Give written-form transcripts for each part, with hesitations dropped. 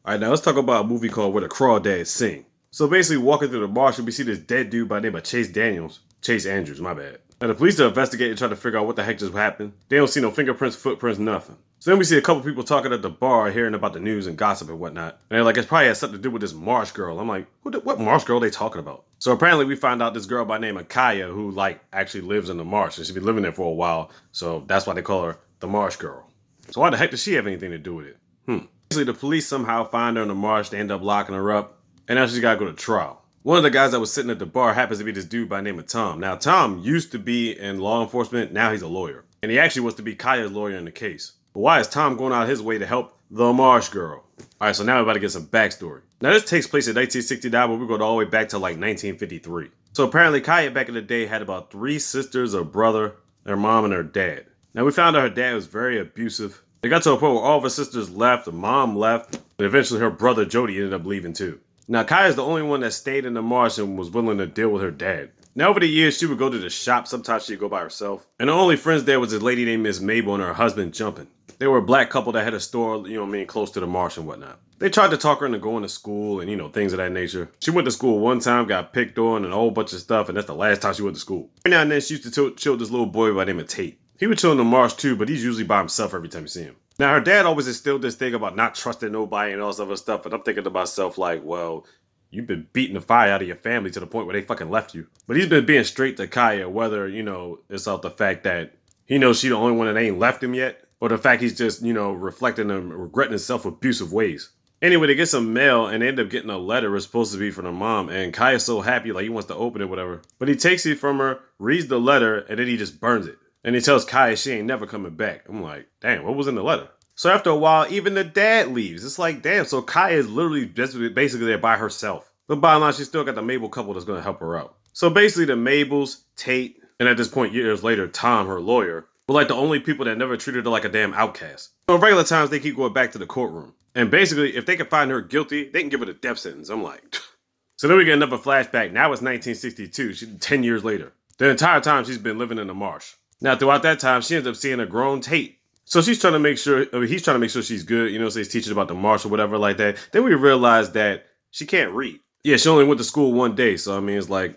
All right, now let's talk about a movie called Where the Crawdads Sing. So basically, walking through the marsh, we see this dead dude by the name of Chase Andrews, my bad. Now the police are investigating and trying to figure out what the heck just happened. They don't see no fingerprints, footprints, nothing. So then we see a couple people talking at the bar, hearing about the news and gossip and whatnot. And they're like, it's probably has something to do with this Marsh girl. I'm like, what Marsh girl are they talking about? So apparently we find out this girl by the name of Kaya, who actually lives in the marsh, and she's been living there for a while. So that's why they call her the Marsh girl. So why the heck does she have anything to do with it? Basically, the police somehow find her in the marsh. They end up locking her up, and now she's got to go to trial. One of the guys that was sitting at the bar happens to be this dude by the name of Tom. Now, Tom used to be in law enforcement. Now he's a lawyer, and he actually wants to be Kaya's lawyer in the case. But why is Tom going out his way to help the Marsh girl? All right, so now we're about to get some backstory. Now, this takes place in 1969, but we go all the way back to 1953. So apparently, Kaya back in the day had about 3 sisters, a brother, her mom, and her dad. Now, we found out her dad was very abusive. It got to a point where all of her sisters left, the mom left, and eventually her brother Jody ended up leaving too. Now Kaya's the only one that stayed in the marsh and was willing to deal with her dad. Now over the years she would go to the shop, sometimes she'd go by herself. And the only friends there was this lady named Miss Mabel and her husband Jumpin'. They were a black couple that had a store, close to the marsh and whatnot. They tried to talk her into going to school and, things of that nature. She went to school one time, got picked on and a whole bunch of stuff, and that's the last time she went to school. Every now and then she used to chill with this little boy by the name of Tate. He would chill in the marsh too, but he's usually by himself every time you see him. Now, her dad always instilled this thing about not trusting nobody and all this other stuff, but I'm thinking to myself like, well, you've been beating the fire out of your family to the point where they fucking left you. But he's been being straight to Kaya, whether, it's out the fact that he knows she's the only one that ain't left him yet, or the fact he's just, reflecting and regretting his self-abusive ways. Anyway, they get some mail and they end up getting a letter. It's supposed to be from her mom, and Kaya's so happy, like he wants to open it, whatever. But he takes it from her, reads the letter, and then he just burns it. And he tells Kaya she ain't never coming back. I'm like, damn, what was in the letter? So after a while, even the dad leaves. It's like, damn, so Kaya is literally just basically there by herself. But bottom line, she's still got the Mabel couple that's going to help her out. So basically the Mabels, Tate, and at this point, years later, Tom, her lawyer, were like the only people that never treated her like a damn outcast. So in regular times, they keep going back to the courtroom. And basically, if they can find her guilty, they can give her the death sentence. I'm like, so then we get another flashback. Now it's 1962, 10 years later. The entire time she's been living in the marsh. Now, throughout that time, she ends up seeing a grown Tate. So she's trying to make sure, he's trying to make sure she's good, so he's teaching about the marsh or whatever like that. Then we realize that she can't read. Yeah, she only went to school one day. So, it's like,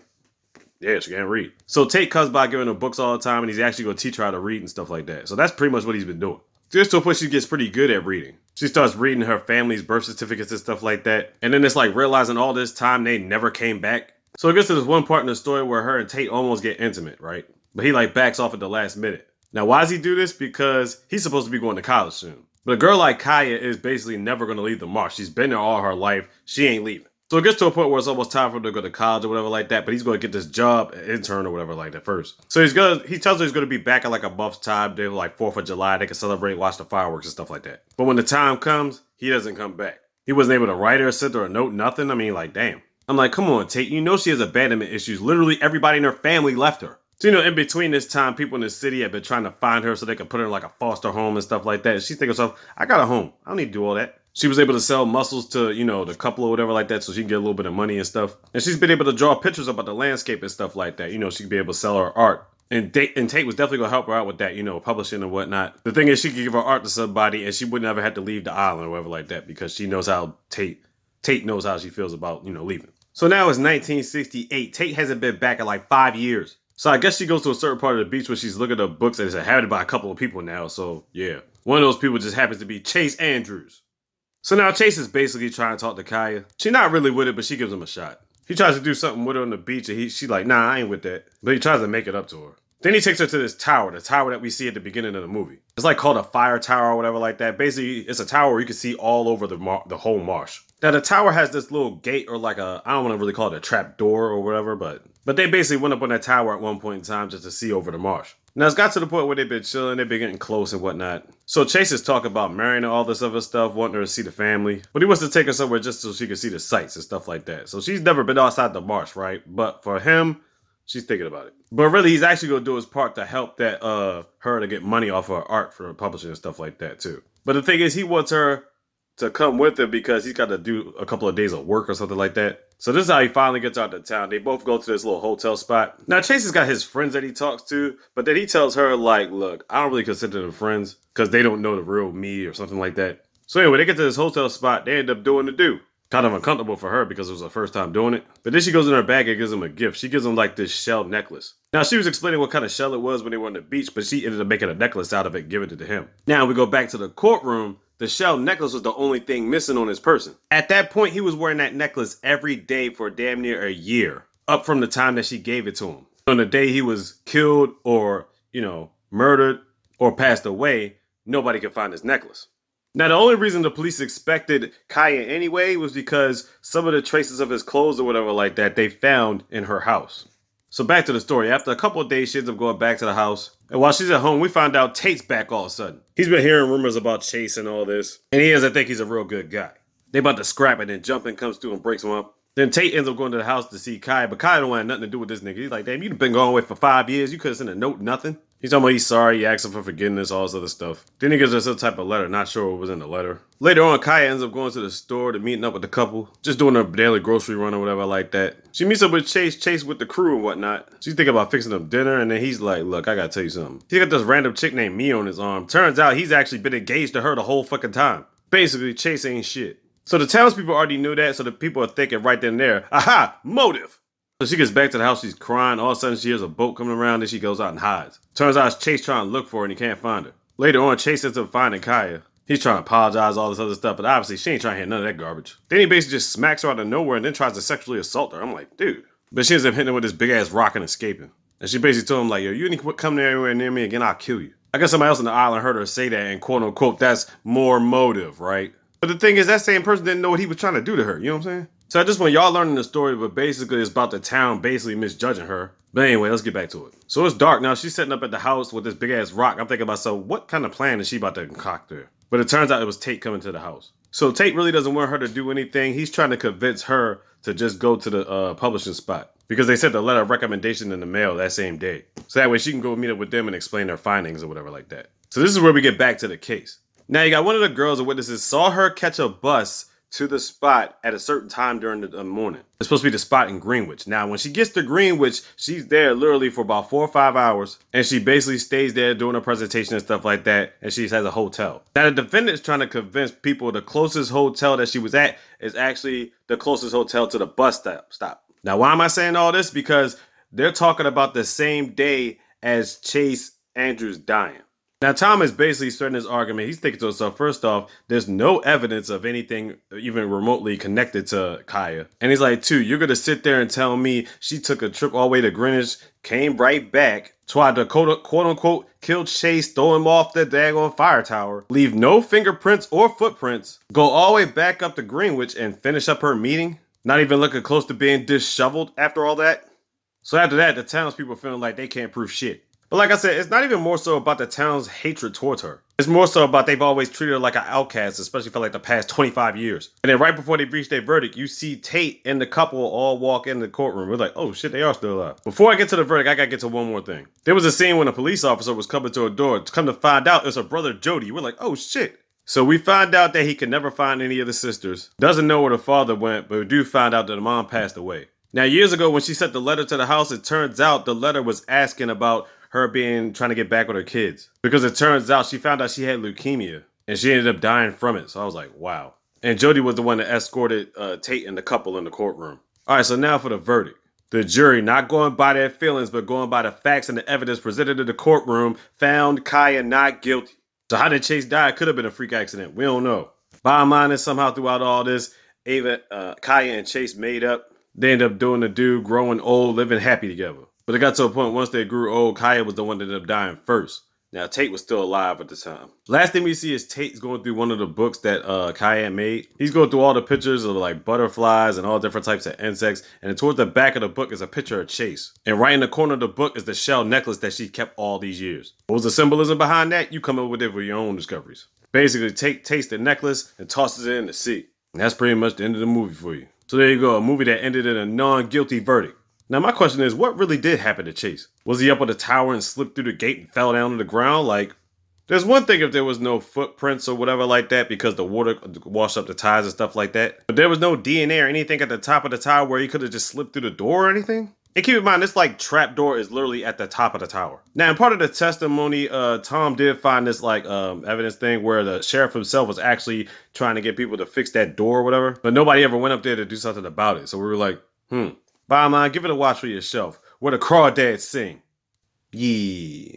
yeah, she can't read. So Tate comes by giving her books all the time, and he's actually going to teach her how to read and stuff like that. So that's pretty much what he's been doing. Just to a point she gets pretty good at reading. She starts reading her family's birth certificates and stuff like that. And then it's like realizing all this time they never came back. So it gets to this one part in the story where her and Tate almost get intimate, right? But he backs off at the last minute. Now, why does he do this? Because he's supposed to be going to college soon. But a girl like Kaya is basically never going to leave the marsh. She's been there all her life. She ain't leaving. So it gets to a point where it's almost time for her to go to college or whatever like that. But he's going to get this job, an intern or whatever like that first. So he tells her he's going to be back in a month's time. They're 4th of July. They can celebrate, watch the fireworks and stuff like that. But when the time comes, he doesn't come back. He wasn't able to write her, send her a note, nothing. Damn. I'm like, come on, Tate. She has abandonment issues. Literally everybody in her family left her. So, in between this time, people in the city have been trying to find her so they can put her in a foster home and stuff like that. And she's thinking to herself, I got a home. I don't need to do all that. She was able to sell muscles to, the couple or whatever like that so she can get a little bit of money and stuff. And she's been able to draw pictures about the landscape and stuff like that. She could be able to sell her art. And Tate was definitely going to help her out with that, publishing and whatnot. The thing is, she could give her art to somebody and she would never have to leave the island or whatever like that because she knows how Tate knows how she feels about, leaving. So now it's 1968. Tate hasn't been back in 5 years. So I guess she goes to a certain part of the beach where she's looking at books and it's inhabited by a couple of people now. So yeah, one of those people just happens to be Chase Andrews. So now Chase is basically trying to talk to Kaya. She's not really with it, but she gives him a shot. He tries to do something with her on the beach and she's like, nah, I ain't with that. But he tries to make it up to her. Then he takes her to this tower, the tower that we see at the beginning of the movie. It's called a fire tower or whatever like that. Basically, it's a tower where you can see all over the whole marsh. Now, the tower has this little gate or I don't want to really call it a trap door or whatever, but they basically went up on that tower at one point in time just to see over the marsh. Now, it's got to the point where they've been chilling, they've been getting close and whatnot. So Chase is talking about marrying and all this other stuff, wanting her to see the family. But he wants to take her somewhere just so she can see the sights and stuff like that. So she's never been outside the marsh, right? But for him, she's thinking about it. But really, he's actually going to do his part to help that her to get money off her art for publishing and stuff like that, too. But the thing is, he wants her to come with him because he's got to do a couple of days of work or something like that. So this is how he finally gets out of town. They both go to this little hotel spot. Now, Chase has got his friends that he talks to, but then he tells her, look, I don't really consider them friends because they don't know the real me or something like that. So anyway, they get to this hotel spot. They end up doing the do. Kind of uncomfortable for her because it was her first time doing it. But then she goes in her bag and gives him a gift. She gives him like this shell necklace. Now she was explaining what kind of shell it was when they were on the beach, but she ended up making a necklace out of it and giving it to him. Now we go back to the courtroom. The shell necklace was the only thing missing on his person. At that point, he was wearing that necklace every day for damn near a year, up from the time that she gave it to him. On the day he was killed or, murdered or passed away, nobody could find his necklace. Now, the only reason the police expected Kaya anyway was because some of the traces of his clothes or whatever like that they found in her house. So back to the story. After a couple of days, she ends up going back to the house. And while she's at home, we find out Tate's back all of a sudden. He's been hearing rumors about Chase and all this. And he doesn't think he's a real good guy. They about to scrap and then Jumpin comes through and breaks him up. Then Tate ends up going to the house to see Kaya, but Kaya don't want nothing to do with this nigga. He's like, damn, you've been going away for 5 years. You could have sent a note, nothing. He's talking about he's sorry, he asked him for forgiveness, all this other stuff. Then he gives her some type of letter, not sure what was in the letter. Later on, Kaya ends up going to the store to meeting up with the couple, just doing a daily grocery run or whatever like that. She meets up with Chase with the crew and whatnot. She's thinking about fixing them dinner, and then he's like, look, I gotta tell you something. He got this random chick named Mia on his arm. Turns out he's actually been engaged to her the whole fucking time. Basically, Chase ain't shit. So the townspeople already knew that, so the people are thinking right then and there, aha, motive. So she gets back to the house, she's crying. All of a sudden, she hears a boat coming around, then she goes out and hides. Turns out it's Chase trying to look for her, and he can't find her. Later on, Chase ends up finding Kaya. He's trying to apologize, all this other stuff, but obviously, she ain't trying to hear none of that garbage. Then he basically just smacks her out of nowhere and then tries to sexually assault her. I'm like, dude. But she ends up hitting him with this big-ass rock and escaping. And she basically told him, like, yo, you need to come anywhere near me again, I'll kill you. I guess somebody else on the island heard her say that, and quote-unquote, that's more motive, right? But the thing is, that same person didn't know what he was trying to do to her, you know what I'm saying? So at this point, y'all learning the story, but basically it's about the town basically misjudging her. But anyway, let's get back to it. So it's dark now. She's setting up at the house with this big-ass rock. I'm thinking about, so what kind of plan is she about to concoct there? But it turns out it was Tate coming to the house. So Tate really doesn't want her to do anything. He's trying to convince her to just go to the publishing spot because they sent the letter of recommendation in the mail that same day. So that way she can go meet up with them and explain their findings or whatever like that. So this is where we get back to the case. Now you got one of the girls or witnesses saw her catch a bus to the spot at a certain time during the morning. It's supposed to be the spot in Greenwich. Now, when she gets to Greenwich, she's there literally for about 4 or 5 hours, and she basically stays there doing a presentation and stuff like that, and she has a hotel. Now, the defendant is trying to convince people the closest hotel that she was at is actually the closest hotel to the bus stop. Now, why am I saying all this? Because they're talking about the same day as Chase Andrews dying. Now, Tom is basically starting his argument. He's thinking to himself, first off, there's no evidence of anything even remotely connected to Kaya. And he's like, two, you're going to sit there and tell me she took a trip all the way to Greenwich, came right back, tried to quote-unquote kill Chase, throw him off the daggone fire tower, leave no fingerprints or footprints, go all the way back up to Greenwich and finish up her meeting, not even looking close to being disheveled after all that. So after that, the townspeople feeling like they can't prove shit. But like I said, it's not even more so about the town's hatred towards her. It's more so about they've always treated her like an outcast, especially for like the past 25 years. And then right before they reach their verdict, you see Tate and the couple all walk in the courtroom. We're like, oh shit, they are still alive. Before I get to the verdict, I gotta get to one more thing. There was a scene when a police officer was coming to a door. Come to find out, it's her brother Jody. We're like, oh shit. So we find out that he could never find any of the sisters. Doesn't know where the father went, but we do find out that the mom passed away. Now, years ago, when she sent the letter to the house, it turns out the letter was asking about her trying to get back with her kids. Because it turns out she found out she had leukemia and she ended up dying from it. So I was like, wow. And Jody was the one that escorted Tate and the couple in the courtroom. All right, so now for the verdict. The jury, not going by their feelings, but going by the facts and the evidence presented in the courtroom, found Kaya not guilty. So how did Chase die? It could have been a freak accident. We don't know. Bottom line is somehow throughout all this, Kaya and Chase made up. They ended up doing the do, growing old, living happy together. But it got to a point, once they grew old, Kaya was the one that ended up dying first. Now, Tate was still alive at the time. Last thing we see is Tate's going through one of the books that Kaya made. He's going through all the pictures of like butterflies and all different types of insects. And towards the back of the book is a picture of Chase. And right in the corner of the book is the shell necklace that she kept all these years. What was the symbolism behind that? You come up with it with your own discoveries. Basically, Tate takes the necklace and tosses it in the sea. And that's pretty much the end of the movie for you. So there you go, a movie that ended in a non-guilty verdict. Now my question is, what really did happen to Chase? Was he up on the tower and slipped through the gate and fell down to the ground? Like, there's one thing if there was no footprints or whatever like that because the water washed up the tires and stuff like that. But there was no DNA or anything at the top of the tower where he could have just slipped through the door or anything? And keep in mind, this like trap door is literally at the top of the tower. Now, in part of the testimony, Tom did find this like evidence thing where the sheriff himself was actually trying to get people to fix that door or whatever, but nobody ever went up there to do something about it. So we were like, Bottom line, give it a watch for yourself. Where the Crawdads sing. Yeah.